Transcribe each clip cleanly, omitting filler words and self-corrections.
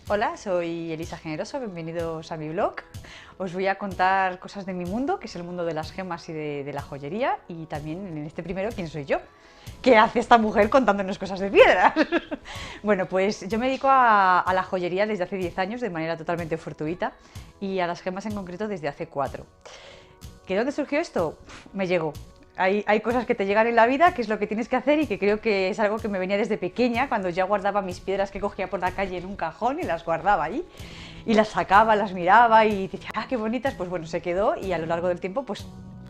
Hola, soy Elisa Generoso, bienvenidos a mi blog. Os voy a contar cosas de mi mundo, que es el mundo de las gemas y de la joyería, y también en este primero, ¿quién soy yo? ¿Qué hace esta mujer contándonos cosas de piedras? Bueno, pues yo me dedico a la joyería desde hace 10 años de manera totalmente fortuita y a las gemas en concreto desde hace 4. ¿Que dónde surgió esto? Me llegó. Hay cosas que te llegan en la vida, que es lo que tienes que hacer y que creo que es algo que me venía desde pequeña, cuando ya guardaba mis piedras que cogía por la calle en un cajón y las guardaba ahí. Y las sacaba, las miraba y decía, ¡ah, qué bonitas! Pues bueno, se quedó y a lo largo del tiempo pues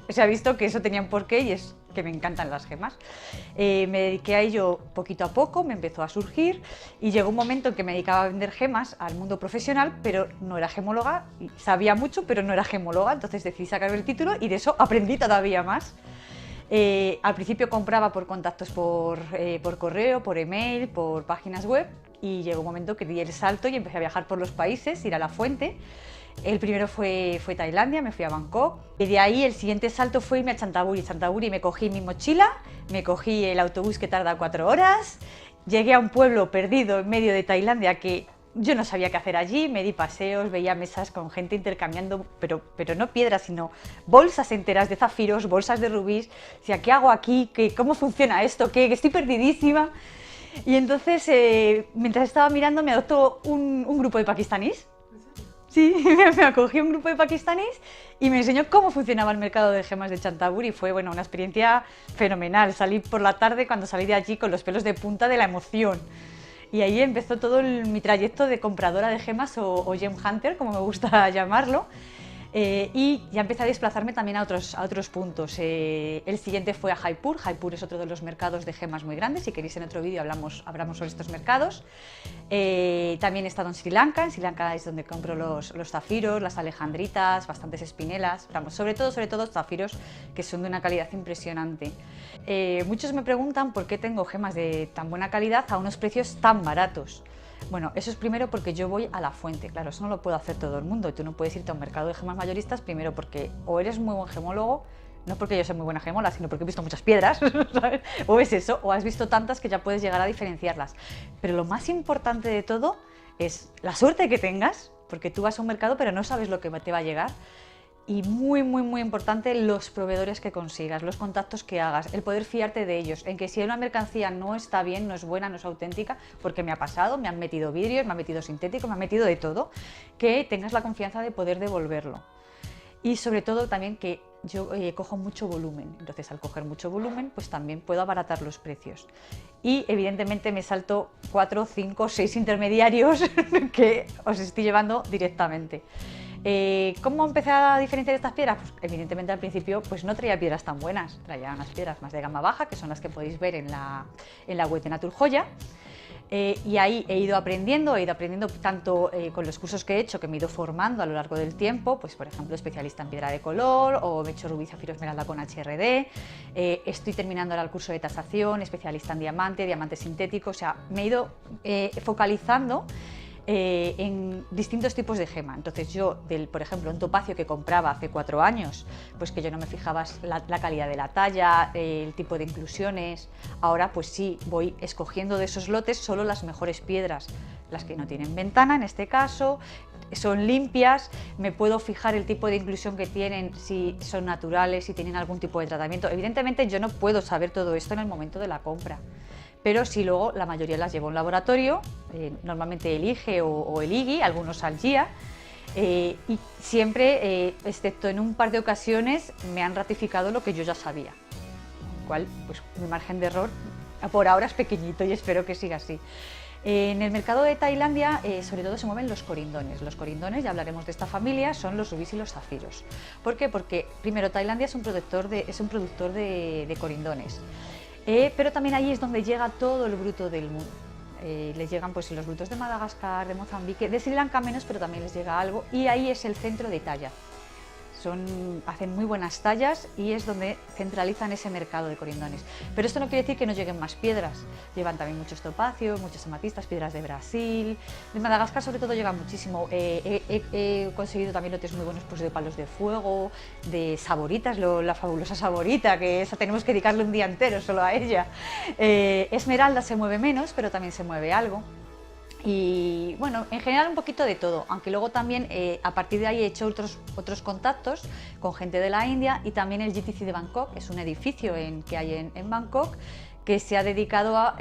se ha visto que eso tenía un porqué y es que me encantan las gemas. Me dediqué a ello poquito a poco, me empezó a surgir y llegó un momento en que me dedicaba a vender gemas al mundo profesional, pero no era gemóloga, sabía mucho, pero no era gemóloga, entonces decidí sacar el título y de eso aprendí todavía más. Al principio compraba por contactos por correo, por email, por páginas web y llegó un momento que di el salto y empecé a viajar por los países, ir a la fuente. El primero fue Tailandia, me fui a Bangkok y de ahí el siguiente salto fue irme a Chantaburi. Chantaburi me cogí mi mochila, me cogí el autobús que tarda 4 horas, llegué a un pueblo perdido en medio de Tailandia que yo no sabía qué hacer allí, me di paseos, veía mesas con gente intercambiando, pero no piedras, sino bolsas enteras de zafiros, bolsas de rubíes. Decía, ¿qué hago aquí? ¿Cómo funciona esto? Que estoy perdidísima. Y entonces, mientras estaba mirando, me adoptó un grupo de pakistaníes. Sí, me acogí un grupo de pakistaníes y me enseñó cómo funcionaba el mercado de gemas de Chantaburi y fue bueno, una experiencia fenomenal. Salí por la tarde, cuando salí de allí, con los pelos de punta de la emoción. Y ahí empezó todo mi trayecto de compradora de gemas o gem hunter, como me gusta llamarlo. Y ya empecé a desplazarme también a otros puntos. El siguiente fue a Jaipur. Jaipur es otro de los mercados de gemas muy grandes. Si queréis en otro vídeo hablamos sobre estos mercados. También he estado en Sri Lanka. En Sri Lanka es donde compro los zafiros, las alejandritas, bastantes espinelas. Vamos, sobre todo zafiros que son de una calidad impresionante. Muchos me preguntan por qué tengo gemas de tan buena calidad a unos precios tan baratos. Bueno, eso es primero porque yo voy a la fuente, claro, eso no lo puede hacer todo el mundo. Tú no puedes irte a un mercado de gemas mayoristas primero porque o eres muy buen gemólogo, no porque yo sea muy buena gemola, sino porque he visto muchas piedras, ¿sabes? O es eso, o has visto tantas que ya puedes llegar a diferenciarlas. Pero lo más importante de todo es la suerte que tengas, porque tú vas a un mercado pero no sabes lo que te va a llegar. Y muy importante, los proveedores que consigas, los contactos que hagas, el poder fiarte de ellos, en que si una mercancía no está bien, no es buena, no es auténtica, porque me ha pasado, me han metido vidrios, me han metido sintético, me han metido de todo, que tengas la confianza de poder devolverlo. Y sobre todo también que yo cojo mucho volumen, entonces al coger mucho volumen pues también puedo abaratar los precios. Y evidentemente me salto 4, 5, 6 intermediarios que os estoy llevando directamente. ¿Cómo empecé a diferenciar estas piedras? Pues evidentemente al principio pues no traía piedras tan buenas, traía unas piedras más de gama baja, que son las que podéis ver en la web de Naturjoya. Y ahí he ido aprendiendo tanto con los cursos que he hecho, que me he ido formando a lo largo del tiempo, pues por ejemplo especialista en piedra de color o me he hecho rubí, zafiro, esmeralda con HRD, estoy terminando ahora el curso de tasación, especialista en diamante sintético, o sea, me he ido focalizando en distintos tipos de gema. Entonces yo, por ejemplo, un topacio que compraba hace 4 años, pues que yo no me fijaba la calidad de la talla, el tipo de inclusiones, ahora pues sí, voy escogiendo de esos lotes solo las mejores piedras, las que no tienen ventana en este caso, son limpias, me puedo fijar el tipo de inclusión que tienen, si son naturales, si tienen algún tipo de tratamiento. Evidentemente yo no puedo saber todo esto en el momento de la compra, pero sí luego la mayoría las llevo a un laboratorio, normalmente el IGE o el IGI, algunos al GIA, y siempre, excepto en un par de ocasiones, me han ratificado lo que yo ya sabía, con lo cual pues, mi margen de error por ahora es pequeñito y espero que siga así. En el mercado de Tailandia sobre todo se mueven los corindones. Los corindones, ya hablaremos de esta familia, son los rubíes y los zafiros. ¿Por qué? Porque primero Tailandia es un productor de corindones. Pero también ahí es donde llega todo el bruto del mundo. Les llegan pues los brutos de Madagascar, de Mozambique, de Sri Lanka menos, pero también les llega algo y ahí es el centro de talla. Hacen muy buenas tallas y es donde centralizan ese mercado de corindones. Pero esto no quiere decir que no lleguen más piedras. Llevan también muchos topacios, muchas amatistas, piedras de Brasil. De Madagascar sobre todo llega muchísimo. He conseguido también lotes muy buenos pues, de palos de fuego, de saboritas, la fabulosa saborita, que esa tenemos que dedicarle un día entero solo a ella. Esmeralda se mueve menos, pero también se mueve algo. Y bueno, en general un poquito de todo, aunque luego también a partir de ahí he hecho otros contactos con gente de la India, y también el GTC de Bangkok, es un edificio que hay en Bangkok que se ha dedicado a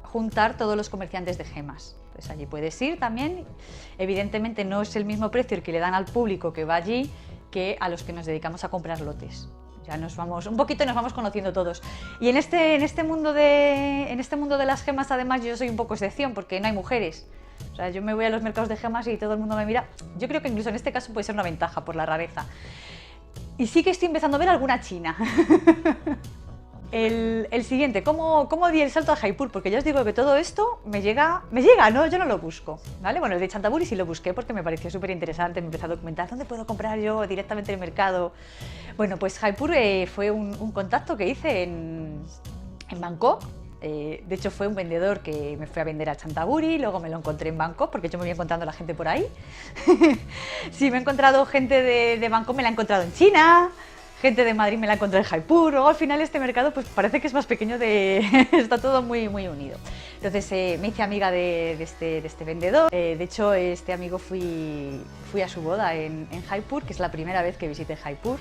juntar todos los comerciantes de gemas. Entonces allí puedes ir también, evidentemente no es el mismo precio el que le dan al público que va allí que a los que nos dedicamos a comprar lotes. Ya nos vamos, un poquito nos vamos conociendo todos. Y en este mundo de las gemas, además, yo soy un poco excepción porque no hay mujeres. O sea, yo me voy a los mercados de gemas y todo el mundo me mira. Yo creo que incluso en este caso puede ser una ventaja por la rareza. Y sí que estoy empezando a ver alguna china. El siguiente, ¿cómo di el salto a Jaipur? Porque ya os digo que todo esto me llega, ¿no? Yo no lo busco, ¿vale? Bueno, el de Chantaburi sí lo busqué porque me pareció súper interesante, me empecé a documentar dónde puedo comprar yo directamente en el mercado. Bueno, pues Jaipur fue un contacto que hice en Bangkok. De hecho fue un vendedor que me fue a vender a Chantaburi, luego me lo encontré en Bangkok porque yo me voy encontrando a la gente por ahí. Sí, me he encontrado gente de Bangkok, me la he encontrado en China. Gente de Madrid me la encontré en Jaipur. Luego al final este mercado pues parece que es más pequeño, está todo muy unido. Entonces me hice amiga de este vendedor. De hecho este amigo fui a su boda en Jaipur, que es la primera vez que visité Jaipur.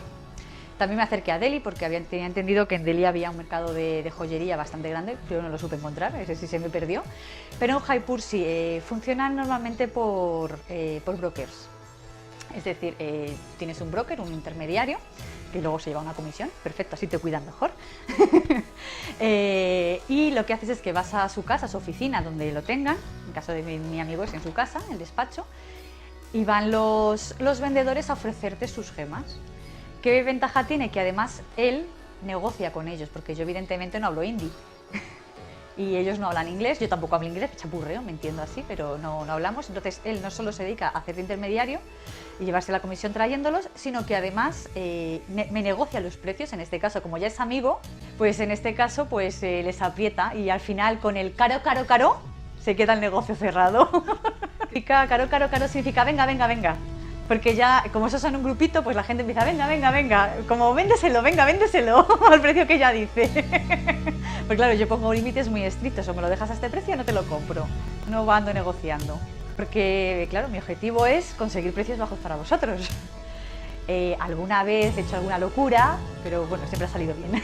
También me acerqué a Delhi porque tenía entendido que en Delhi había un mercado de joyería bastante grande, yo no lo supe encontrar, ese sí se me perdió. Pero en Jaipur sí, funcionan normalmente por brokers. Es decir, tienes un broker, un intermediario, que luego se lleva una comisión, perfecto, así te cuidan mejor. Y lo que haces es que vas a su casa, a su oficina, donde lo tengan, en caso de mi amigo es en su casa, en el despacho, y van los vendedores a ofrecerte sus gemas. ¿Qué ventaja tiene? Que además él negocia con ellos, porque yo evidentemente no hablo hindi. Y ellos no hablan inglés, yo tampoco hablo inglés, chapurreo, me entiendo así, pero no hablamos. Entonces él no solo se dedica a hacer de intermediario y llevarse la comisión trayéndolos, sino que además me negocia los precios. En este caso, como ya es amigo, pues en este caso pues les aprieta, y al final con el caro se queda el negocio cerrado. Caro significa venga. Porque ya, como esos son un grupito, pues la gente empieza, venga, como véndeselo, al precio que ella dice. Pues claro, yo pongo límites muy estrictos, o me lo dejas a este precio o no te lo compro. No ando negociando. Porque, claro, mi objetivo es conseguir precios bajos para vosotros. Alguna vez he hecho alguna locura, pero bueno, siempre ha salido bien.